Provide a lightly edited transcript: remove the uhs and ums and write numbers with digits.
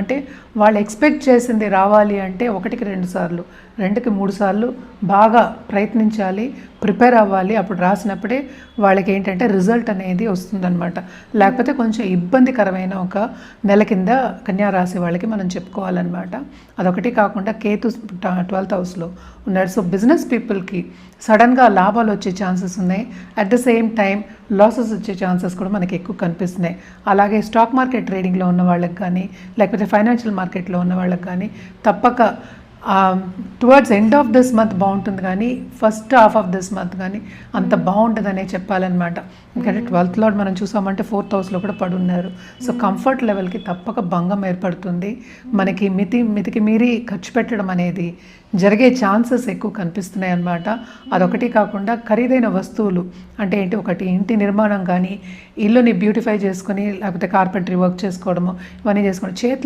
అంటే వాళ్ళు ఎక్స్పెక్ట్ చేసింది రావాలి అంటే 1కి 2 సార్లు 2కి 3 సార్లు బాగా ప్రయత్నించాలి, ప్రిపేర్ అవ్వాలి. అప్పుడు రాసినప్పుడే వాళ్ళకి ఏంటంటే రిజల్ట్ అనేది వస్తుందన్నమాట. లేకపోతే కొంచెం ఇబ్బందికరమైన ఒక నెల కింద కన్యా రాశి వాళ్ళకి మనం చెప్పుకోవాలన్నమాట. అదొకటి కాకుండా కేతు 12th హౌస్లో ఉన్నాడు. సో బిజినెస్ పీపుల్కి సడన్గా లాభాలు వచ్చే ఛాన్సెస్ ఉన్నాయి. At the same time losses వచ్చే ఛాన్సెస్ కూడా మనకి ఎక్కువ కనిపిస్తున్నాయి. అలాగే స్టాక్ మార్కెట్ ట్రేడింగ్లో ఉన్న వాళ్ళకి కానీ, లేకపోతే ఫైనాన్షియల్ మార్కెట్లో ఉన్న వాళ్ళకి కానీ తప్పక towards end of this month బాగుంటుంది, కానీ first half of this month కానీ అంత బాగుంటుందనే చెప్పాలన్నమాట. ఎందుకంటే 12th లార్డ్ మనం చూసామంటే 4th హౌస్లో కూడా పడున్నారు. సో కంఫర్ట్ లెవెల్కి తప్పక భంగం ఏర్పడుతుంది. మనకి మితికి మీరి ఖర్చు పెట్టడం అనేది జరిగే ఛాన్సెస్ ఎక్కువ కనిపిస్తున్నాయి అన్నమాట. అదొకటి కాకుండా ఖరీదైన వస్తువులు అంటే ఏంటి, ఒకటి ఇంటి నిర్మాణం కానీ, ఇల్లుని బ్యూటిఫై చేసుకొని లేకపోతే కార్పెంటరీ వర్క్ చేసుకోవడము, ఇవన్నీ చేసుకోవడం, చేతిలో